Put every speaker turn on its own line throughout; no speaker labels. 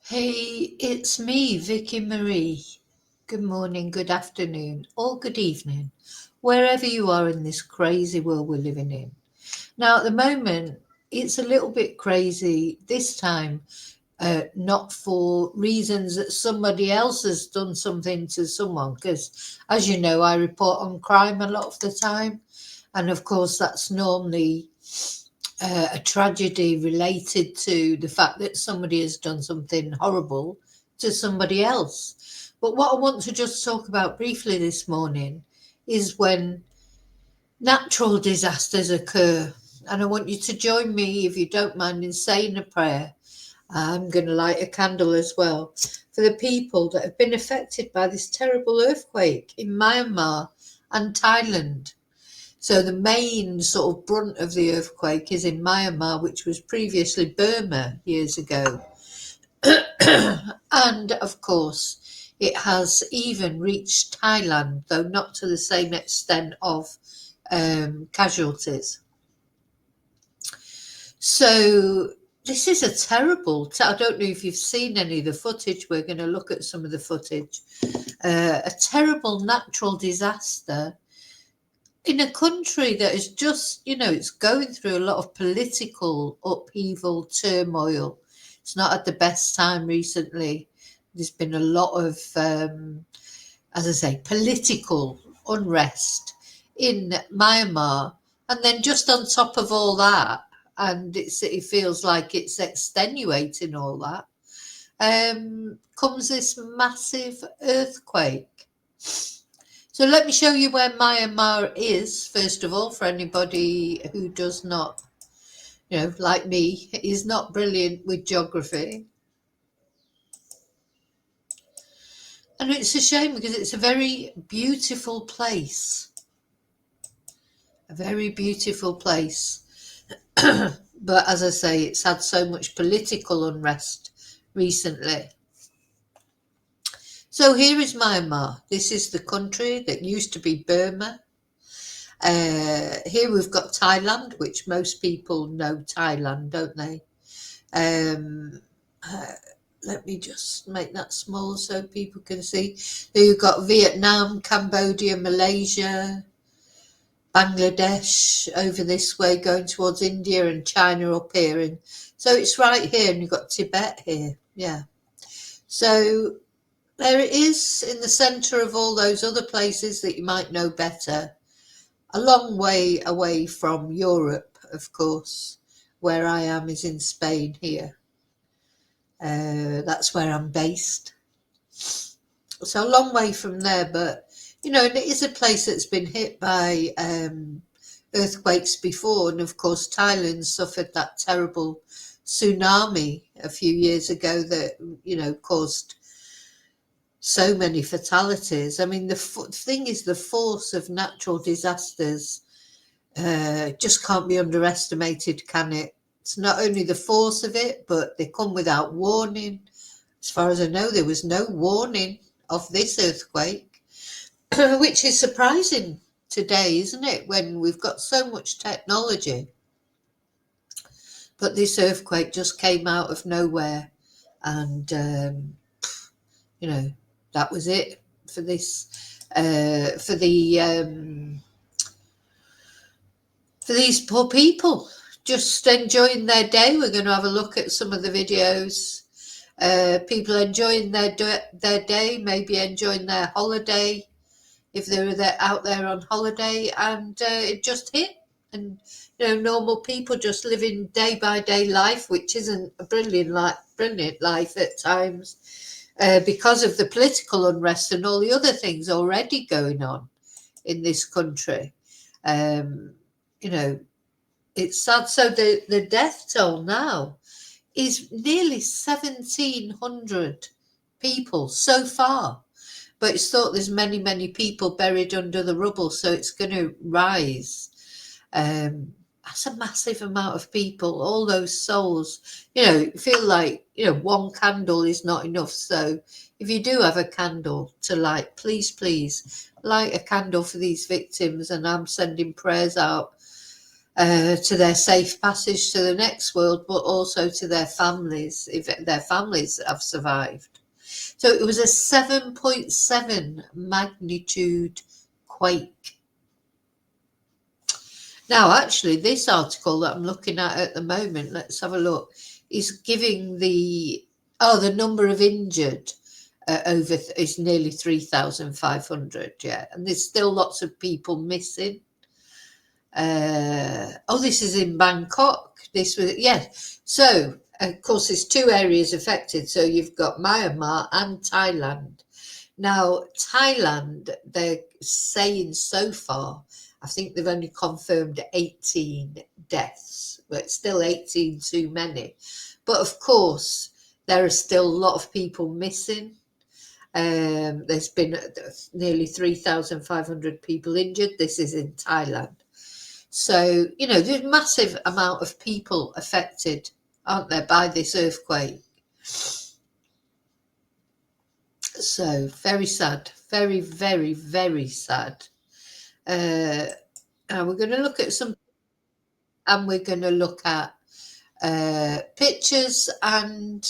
Hey, it's me, Vicky Marie. Good morning, good afternoon, or good evening, wherever you are in this crazy world we're living in. Now, at the moment, it's a little bit crazy this time, not for reasons that somebody else has done something to someone, because as you know, I report on crime a lot of the time. And of course, that's normally a tragedy related to the fact that somebody has done something horrible to somebody else. But what I want to just talk about briefly this morning is when natural disasters occur. And I want you to join me, if you don't mind, in saying a prayer. I'm going to light a candle as well for the people that have been affected by this terrible earthquake in Myanmar and Thailand. So the main sort of brunt of the earthquake is in Myanmar, which was previously Burma years ago. And of course, it has even reached Thailand, though not to the same extent of casualties. So this is a terrible, I don't know if you've seen any of the footage. We're going to look at some of the footage. A terrible natural disaster in a country that is just, it's going through a lot of political upheaval, turmoil. It's not at the best time recently. There's been a lot of, as I say, political unrest in Myanmar. And then just on top of all that, and it feels like it's extenuating all that, comes this massive earthquake. So let me show you where Myanmar is, first of all, for anybody who does not, like me, is not brilliant with geography. And it's a shame because it's a very beautiful place. A very beautiful place. But as I say, it's had so much political unrest recently. So here is Myanmar. This is the country that used to be Burma. Here we've got Thailand, which most people know Thailand, don't they? Let me just make that small so people can see. There you've got Vietnam, Cambodia, Malaysia, Bangladesh over this way going towards India, and China up here. And so it's right here, and you've got Tibet here. Yeah. So there it is in the centre of all those other places that you might know better. A long way away from Europe, of course. Where I am is in Spain here. That's where I'm based. So a long way from there, but, and it is a place that's been hit by earthquakes before. And of course, Thailand suffered that terrible tsunami a few years ago that, caused so many fatalities. I mean, the thing is, the force of natural disasters just can't be underestimated, can it? It's not only the force of it, but they come without warning. As far as I know, there was no warning of this earthquake, which is surprising today, isn't it, when we've got so much technology. But this earthquake just came out of nowhere, and that was it for this, for these poor people just enjoying their day. We're going to have a look at some of the videos. People enjoying their day, maybe enjoying their holiday if they were out there on holiday, and it just hit. And normal people just living day by day life, which isn't a brilliant life at times, because of the political unrest and all the other things already going on in this country. It's sad. So the death toll now is nearly 1,700 people so far. But it's thought there's many, many people buried under the rubble, so it's going to rise. That's a massive amount of people, all those souls. You feel like, one candle is not enough. So if you do have a candle to light, please light a candle for these victims. And I'm sending prayers out to their safe passage to the next world, but also to their families, if their families have survived. So it was a 7.7 magnitude quake. Now, actually, this article that I'm looking at the moment, let's have a look, is giving the number of injured is nearly 3,500. Yeah, and there's still lots of people missing. This is in Bangkok. This was, yes. So, of course, there's two areas affected. So you've got Myanmar and Thailand. Now, Thailand, they're saying so far, I think they've only confirmed 18 deaths, but it's still 18 too many. But of course, there are still a lot of people missing. There's been nearly 3,500 people injured. This is in Thailand. So, there's a massive amount of people affected, aren't there, by this earthquake. So, very sad. Very, very, very sad. And we're going to look at pictures and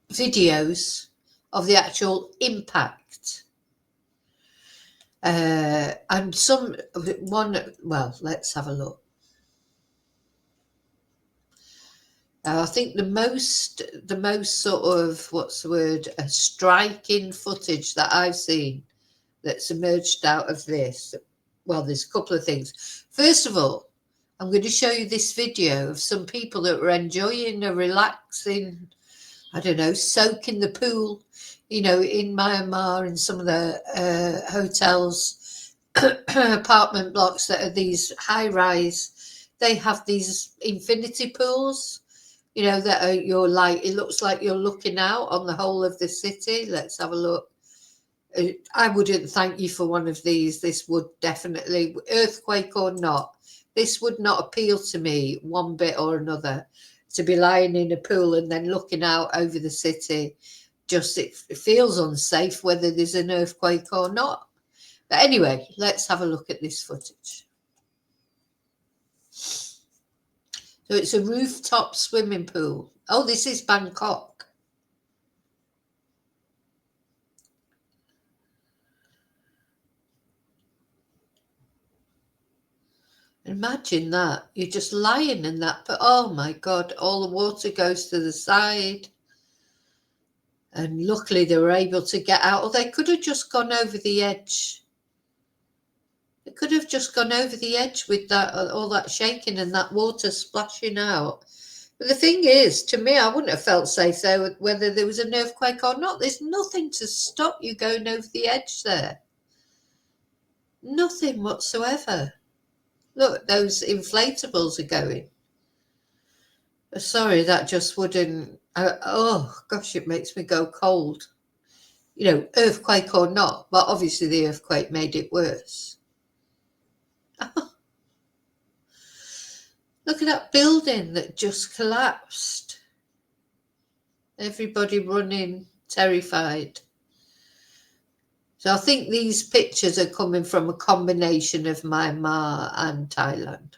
videos of the actual impact. And let's have a look. I think the most sort of, striking footage that I've seen that's emerged out of this. Well, there's a couple of things. First of all, I'm going to show you this video of some people that were enjoying a relaxing, soak in the pool, in Myanmar, and some of the hotels, apartment blocks that are these high rise. They have these infinity pools, that are it looks like you're looking out on the whole of the city. Let's have a look. I wouldn't thank you for one of these. This would definitely, earthquake or not, this would not appeal to me one bit or another, to be lying in a pool and then looking out over the city. Just it feels unsafe whether there's an earthquake or not. But anyway, let's have a look at this footage. So it's a rooftop swimming pool. Oh, this is Bangkok. Imagine that. You're just lying in that, but oh my God, all the water goes to the side. And luckily they were able to get out, or they could have just gone over the edge. They could have just gone over the edge with that, all that shaking and that water splashing out. But the thing is, to me, I wouldn't have felt safe there whether there was an earthquake or not. There's nothing to stop you going over the edge there. Nothing whatsoever. Look, those inflatables are going. Sorry, that just wouldn't. Oh gosh, it makes me go cold. Earthquake or not, but obviously the earthquake made it worse. Look at that building that just collapsed. Everybody running, terrified. So I think these pictures are coming from a combination of Myanmar and Thailand.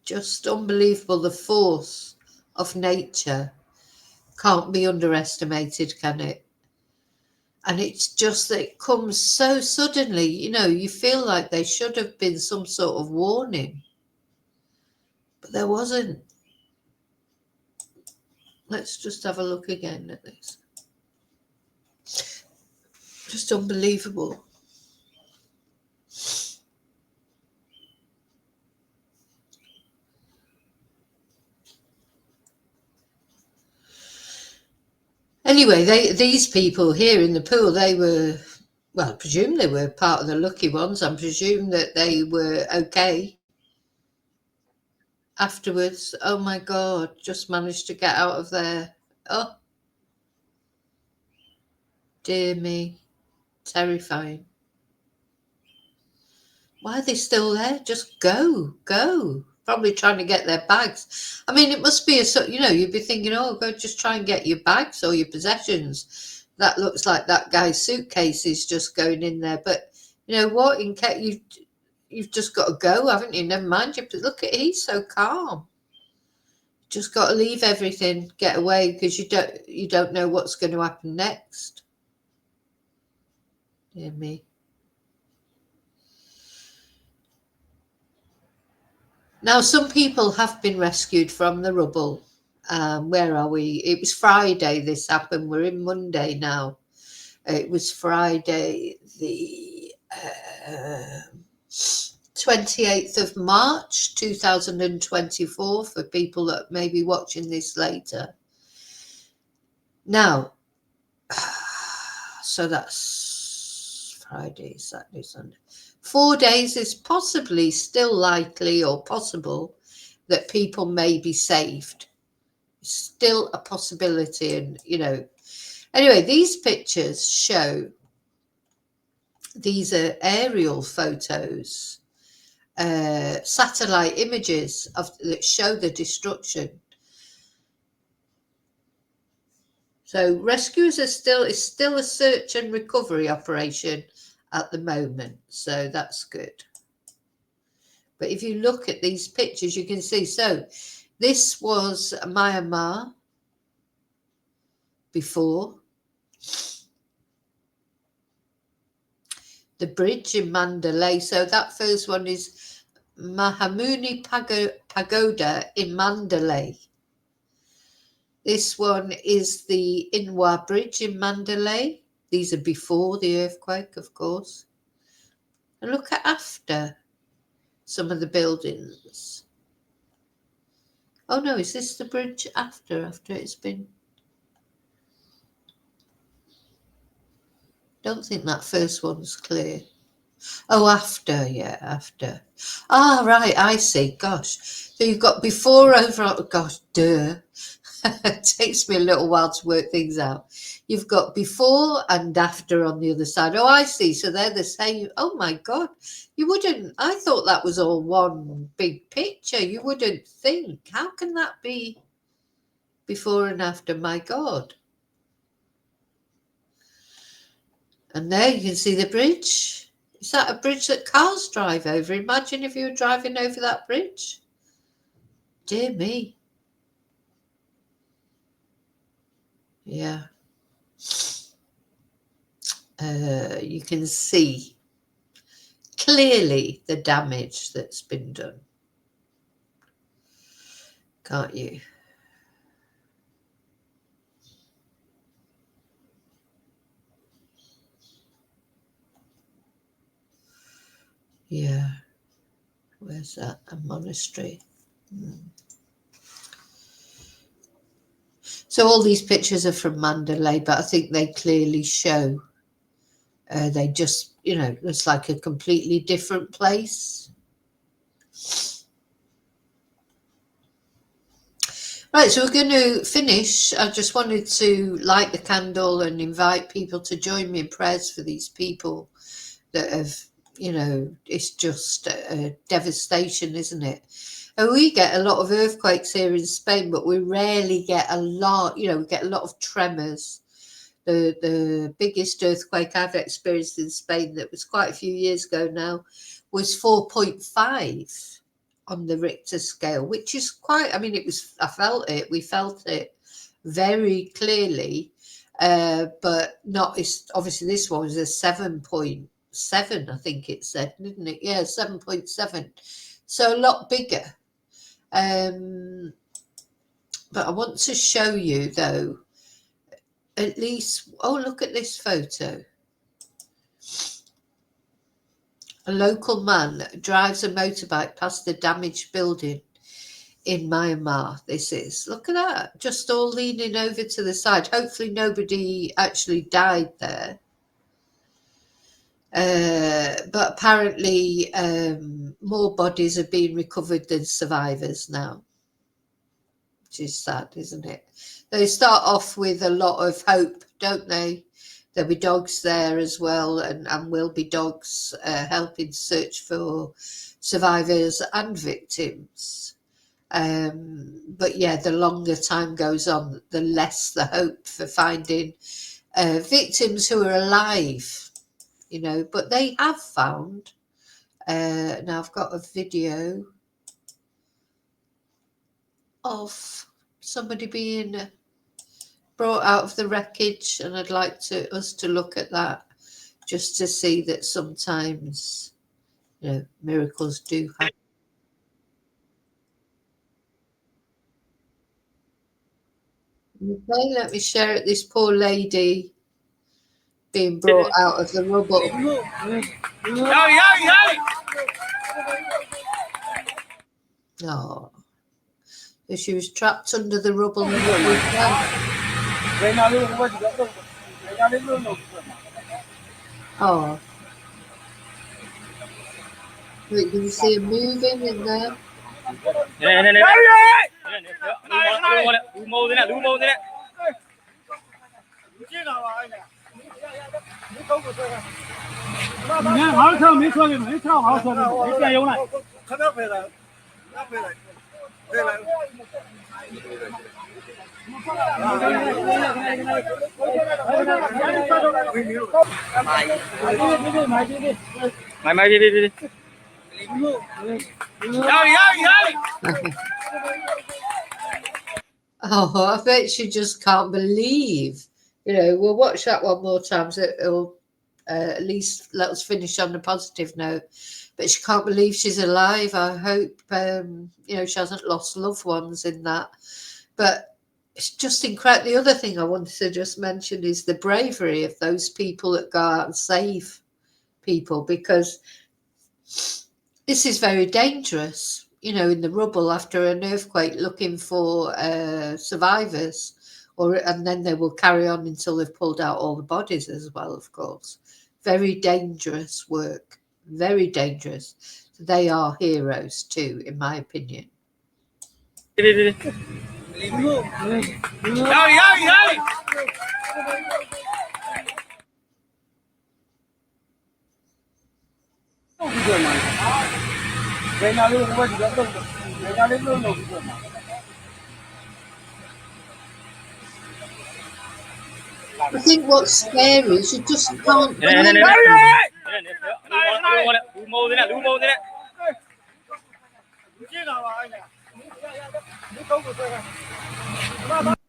Just unbelievable. The force of nature can't be underestimated, can it? And it's just that it comes so suddenly, you feel like there should have been some sort of warning. But there wasn't. Let's just have a look again at this. Just unbelievable. Anyway, these people here in the pool, they were, I presume they were part of the lucky ones. I presume that they were okay afterwards. Oh my God, just managed to get out of there. Oh, dear me, terrifying. Why are they still there? Just go. Probably trying to get their bags. I mean, it must be you'd be thinking, oh, go just try and get your bags or your possessions. That looks like that guy's suitcase is just going in there. But You know what? You've just got to go, haven't you? Never mind. Look at he's so calm. Just got to leave everything, get away, because you don't know what's going to happen next. Dear me. Now, some people have been rescued from the rubble. Where are we? It was Friday this happened. We're in Monday now. It was Friday the 28th of March 2024 for people that may be watching this later. Now, so that's Friday, Saturday, Sunday. 4 days is possibly still likely or possible that people may be saved. Still a possibility. And, anyway, these pictures show, these are aerial photos, satellite images that show the destruction. So rescuers it's still a search and recovery operation at the moment. So that's good. But if you look at these pictures, you can see. So this was Myanmar before. The bridge in Mandalay. So that first one is Mahamuni Pagoda in Mandalay. This one is the Inwa Bridge in Mandalay. These are before the earthquake, of course. And look at after some of the buildings. Oh no, is this the bridge after it's been? Don't think that first one's clear. Oh, after, yeah, after. Ah, right, I see. Gosh. So you've got before, over, gosh, duh. It takes me a little while to work things out. You've got before and after on the other side. Oh, I see. So they're the same. Oh my God. I thought that was all one big picture. You wouldn't think. How can that be before and after? My God. And there you can see the bridge. Is that a bridge that cars drive over? Imagine if you were driving over that bridge. Dear me. Yeah. You can see clearly the damage that's been done. Can't you? Yeah. Where's that? A monastery. So all these pictures are from Mandalay, but I think they clearly show they just, it's like a completely different place. Right, so we're going to finish. I just wanted to light the candle and invite people to join me in prayers for these people that have, it's just a devastation, isn't it? And we get a lot of earthquakes here in Spain, but we rarely get a lot, we get a lot of tremors. The biggest earthquake I've experienced in Spain, that was quite a few years ago now, was 4.5 on the Richter scale, which is quite, we felt it very clearly, but not, obviously this one was a 7.7, I think it said, didn't it? Yeah, 7.7. So a lot bigger. But I want to show you, though, at least, look at this photo. A local man drives a motorbike past the damaged building in Myanmar. This is, look at that, just all leaning over to the side. Hopefully nobody actually died there. But apparently more bodies have been recovered than survivors now, which is sad, isn't it? They start off with a lot of hope, don't they? There'll be dogs there as well, and will be dogs helping search for survivors and victims. But yeah, the longer time goes on, the less the hope for finding victims who are alive. you know, but they have found, now I've got a video of somebody being brought out of the wreckage, and I'd like us to look at that just to see that sometimes, you know, miracles do happen. Okay, let me share it. This poor lady being brought out of the rubble. Oh, so she was trapped under the rubble. Oh, wait, can you see her moving in there? Oh, I bet she just can't believe. You know, we'll watch that one more time, so it'll at least let us finish on a positive note. But she can't believe she's alive. I hope, you know, she hasn't lost loved ones in that. But it's just incredible. The other thing I wanted to just mention is the bravery of those people that go out and save people, because this is very dangerous, you know, in the rubble after an earthquake, looking for survivors, and then they will carry on until they've pulled out all the bodies as well, of course. Very dangerous work, very dangerous. They are heroes too, in my opinion. I think what's scary is you just can't believe it.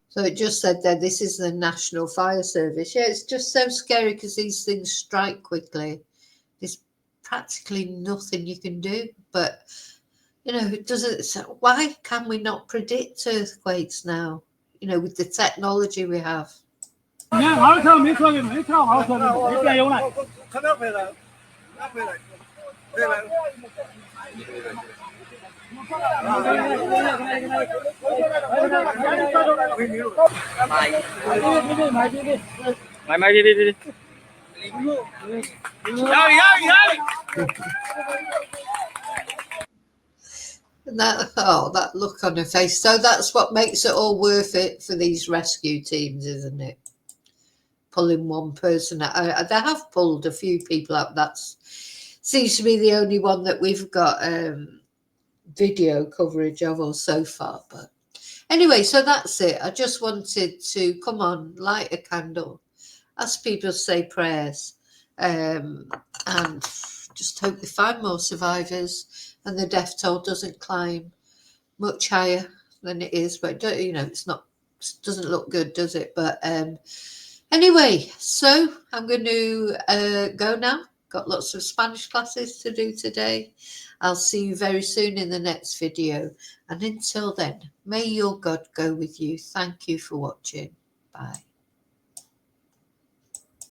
So it just said that this is the National Fire Service. Yeah, it's just so scary because these things strike quickly. There's practically nothing you can do. But, you know, it doesn't. So why can we not predict earthquakes now? You know, with the technology we have. And that look on her face. So that's what makes it all worth it for these rescue teams, isn't it? Pulling one person out. They have pulled a few people out. That seems to be the only one that we've got video coverage of or so far. But anyway, so that's it. I just wanted to come on, light a candle, ask people to say prayers, and just hope they find more survivors and the death toll doesn't climb much higher than it is. But you know, it doesn't look good, does it? But anyway, so I'm going to go now. Got lots of Spanish classes to do today. I'll see you very soon in the next video. And until then, may your God go with you. Thank you for watching. Bye.